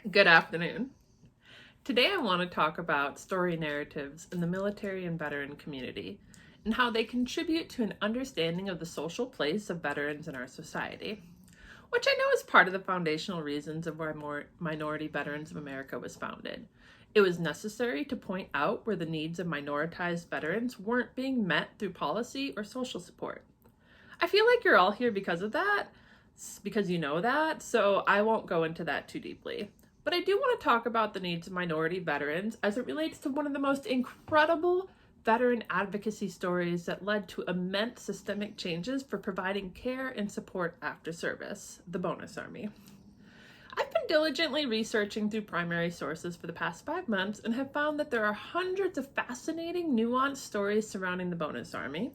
Good afternoon. Today I want to talk about story narratives in the military and veteran community and how they contribute to an understanding of the social place of veterans in our society, which I know is part of the foundational reasons of why Minority Veterans of America was founded. It was necessary to point out where the needs of minoritized veterans weren't being met through policy or social support. I feel like you're all here because of that, because you know that, so I won't go into that too deeply. But I do want to talk about the needs of minority veterans as it relates to one of the most incredible veteran advocacy stories that led to immense systemic changes for providing care and support after service, the Bonus Army. I've been diligently researching through primary sources for the past 5 months and have found that there are hundreds of fascinating, nuanced stories surrounding the Bonus Army,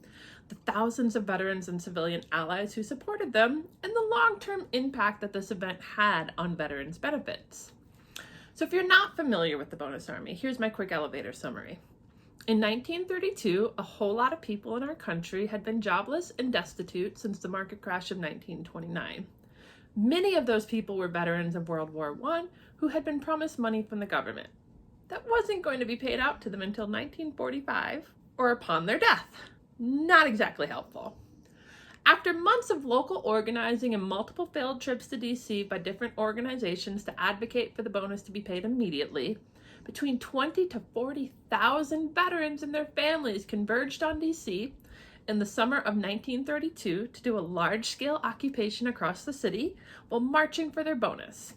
the thousands of veterans and civilian allies who supported them, and the long-term impact that this event had on veterans' benefits. So if you're not familiar with the Bonus Army, here's my quick elevator summary. In 1932, a whole lot of people in our country had been jobless and destitute since the market crash of 1929. Many of those people were veterans of World War I who had been promised money from the government. That wasn't going to be paid out to them until 1945 or upon their death. Not exactly helpful. After months of local organizing and multiple failed trips to DC by different organizations to advocate for the bonus to be paid immediately, between 20 to 40,000 veterans and their families converged on DC in the summer of 1932 to do a large-scale occupation across the city while marching for their bonus,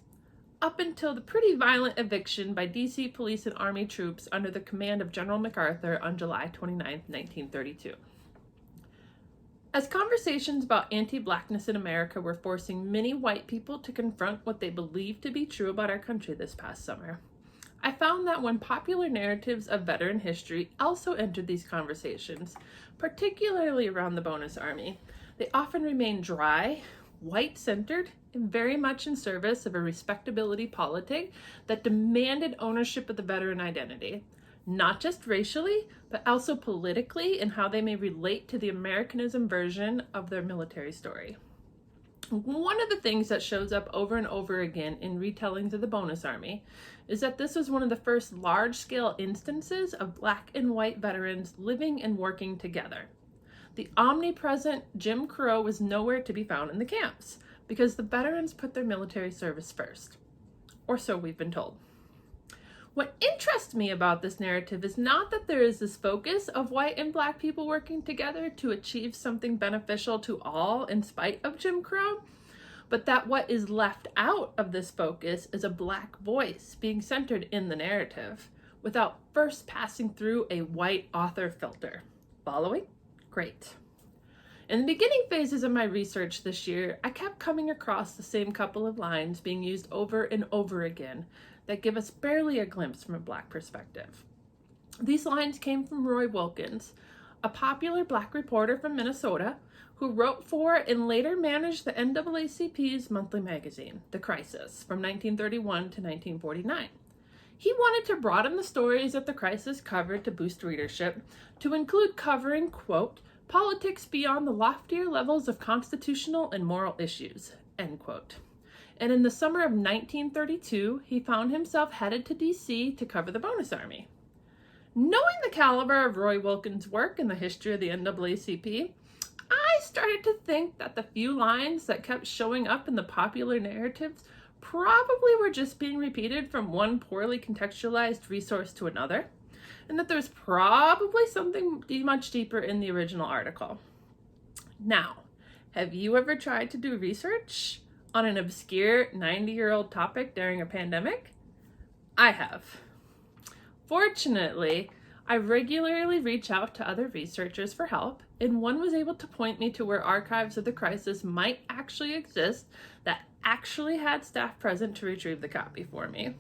up until the pretty violent eviction by DC police and army troops under the command of General MacArthur on July 29, 1932. As conversations about anti-blackness in America were forcing many white people to confront what they believed to be true about our country this past summer, I found that when popular narratives of veteran history also entered these conversations, particularly around the Bonus Army, they often remained dry, white-centered, and very much in service of a respectability politic that demanded ownership of the veteran identity, not just racially, but also politically in how they may relate to the Americanism version of their military story. One of the things that shows up over and over again in retellings of the Bonus Army is that this was one of the first large-scale instances of Black and white veterans living and working together. The omnipresent Jim Crow was nowhere to be found in the camps because the veterans put their military service first, or so we've been told. What interests me about this narrative is not that there is this focus of white and Black people working together to achieve something beneficial to all in spite of Jim Crow, but that what is left out of this focus is a Black voice being centered in the narrative without first passing through a white author filter. Following? Great. In the beginning phases of my research this year, I kept coming across the same couple of lines being used over and over again that give us barely a glimpse from a Black perspective. These lines came from Roy Wilkins, a popular Black reporter from Minnesota who wrote for and later managed the NAACP's monthly magazine, The Crisis, from 1931 to 1949. He wanted to broaden the stories that The Crisis covered to boost readership, to include covering, quote, politics beyond the loftier levels of constitutional and moral issues, end quote. And in the summer of 1932, he found himself headed to DC to cover the Bonus Army. Knowing the caliber of Roy Wilkins' work in the history of the NAACP, I started to think that the few lines that kept showing up in the popular narratives probably were just being repeated from one poorly contextualized resource to another, and that there's probably something much deeper in the original article. Now, have you ever tried to do research on an obscure 90-year-old topic during a pandemic? I have. Fortunately, I regularly reach out to other researchers for help, and one was able to point me to where archives of the crisis might actually exist that actually had staff present to retrieve the copy for me.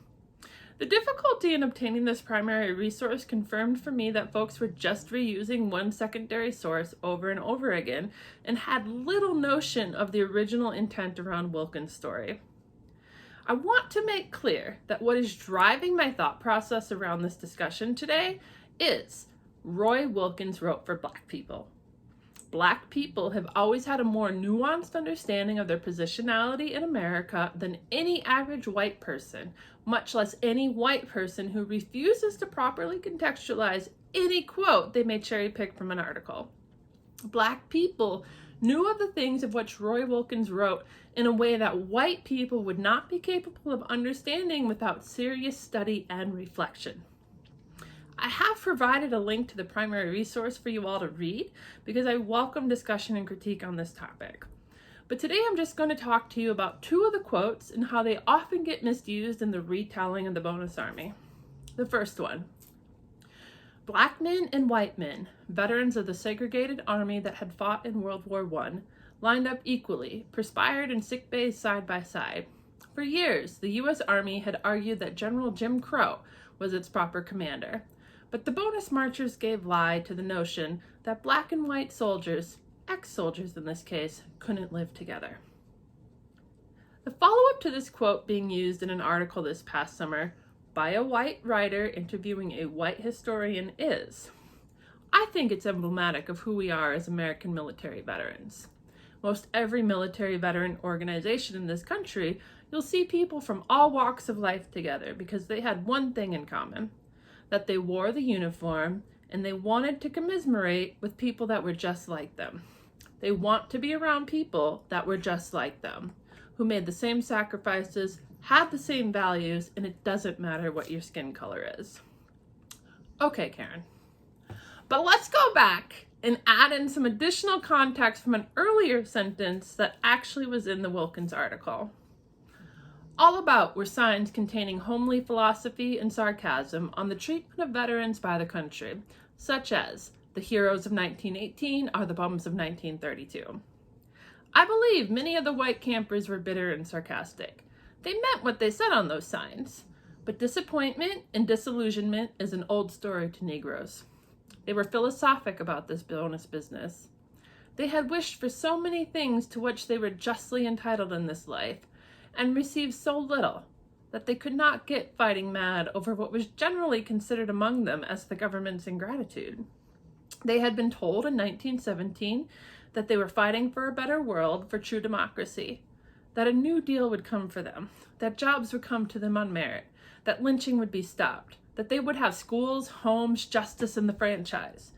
The difficulty in obtaining this primary resource confirmed for me that folks were just reusing one secondary source over and over again and had little notion of the original intent around Wilkins' story. I want to make clear that what is driving my thought process around this discussion today is Roy Wilkins wrote for Black people. Black people have always had a more nuanced understanding of their positionality in America than any average white person, much less any white person who refuses to properly contextualize any quote they may cherry pick from an article. Black people knew of the things of which Roy Wilkins wrote in a way that white people would not be capable of understanding without serious study and reflection. I have provided a link to the primary resource for you all to read because I welcome discussion and critique on this topic. But today I'm just going to talk to you about two of the quotes and how they often get misused in the retelling of the Bonus Army. The first one: Black men and white men, veterans of the segregated army that had fought in World War I, lined up equally, perspired in sick bays side by side. For years, the U.S. Army had argued that General Jim Crow was its proper commander. But the bonus marchers gave lie to the notion that black and white soldiers, ex-soldiers in this case, couldn't live together. The follow-up to this quote being used in an article this past summer by a white writer interviewing a white historian is, I think it's emblematic of who we are as American military veterans. Most every military veteran organization in this country, you'll see people from all walks of life together because they had one thing in common: that they wore the uniform and they wanted to commiserate with people that were just like them. They want to be around people that were just like them, who made the same sacrifices, had the same values, and it doesn't matter what your skin color is. Okay, Karen. But let's go back and add in some additional context from an earlier sentence that actually was in the Wilkins article. All about were signs containing homely philosophy and sarcasm on the treatment of veterans by the country, such as, "The heroes of 1918 are the bums of 1932. I believe many of the white campers were bitter and sarcastic. They meant what they said on those signs, but disappointment and disillusionment is an old story to Negroes. They were philosophic about this bonus business. They had wished for so many things to which they were justly entitled in this life, and received so little that they could not get fighting mad over what was generally considered among them as the government's ingratitude. They had been told in 1917 that they were fighting for a better world, for true democracy, that a new deal would come for them, that jobs would come to them on merit, that lynching would be stopped, that they would have schools, homes, justice, and the franchise.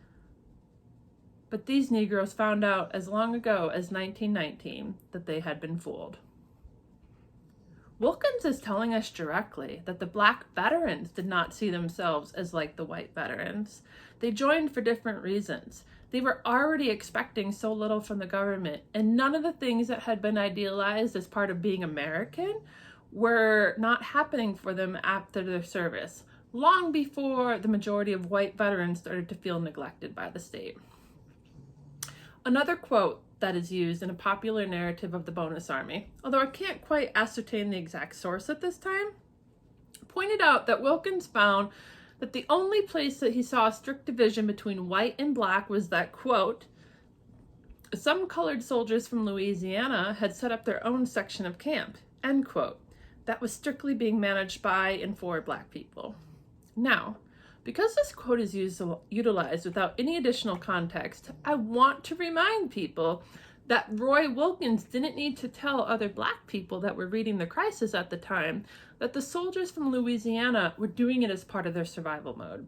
But these Negroes found out as long ago as 1919 that they had been fooled." Wilkins is telling us directly that the black veterans did not see themselves as like the white veterans. They joined for different reasons. They were already expecting so little from the government, and none of the things that had been idealized as part of being American were not happening for them after their service, long before the majority of white veterans started to feel neglected by the state. Another quote that is used in a popular narrative of the Bonus Army, although I can't quite ascertain the exact source at this time, pointed out that Wilkins found that the only place that he saw a strict division between white and black was that, quote, "some colored soldiers from Louisiana had set up their own section of camp," end quote, that was strictly being managed by and for black people. Now, because this quote is utilized without any additional context, I want to remind people that Roy Wilkins didn't need to tell other black people that were reading The Crisis at the time that the soldiers from Louisiana were doing it as part of their survival mode.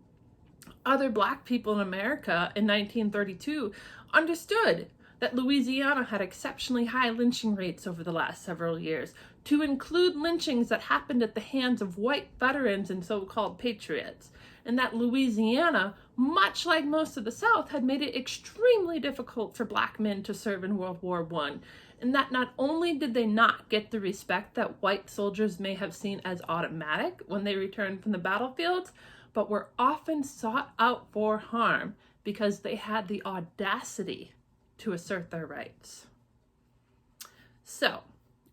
Other black people in America in 1932 understood that Louisiana had exceptionally high lynching rates over the last several years, to include lynchings that happened at the hands of white veterans and so-called patriots, and that Louisiana, much like most of the South, had made it extremely difficult for black men to serve in World War I, and that not only did they not get the respect that white soldiers may have seen as automatic when they returned from the battlefields, but were often sought out for harm because they had the audacity to assert their rights. So,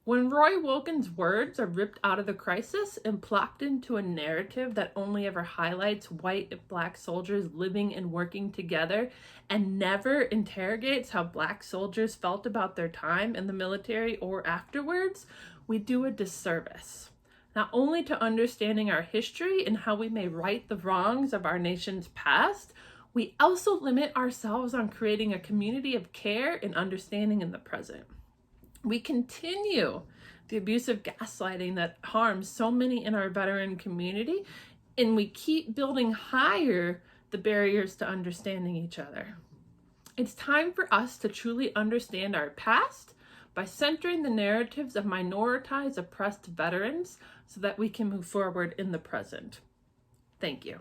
when Roy Wilkins' words are ripped out of The Crisis and plopped into a narrative that only ever highlights white and black soldiers living and working together and never interrogates how black soldiers felt about their time in the military or afterwards, we do a disservice, not only to understanding our history and how we may right the wrongs of our nation's past, We also limit ourselves on creating a community of care and understanding in the present. We continue the abusive gaslighting that harms so many in our veteran community, and we keep building higher the barriers to understanding each other. It's time for us to truly understand our past by centering the narratives of minoritized, oppressed veterans so that we can move forward in the present. Thank you.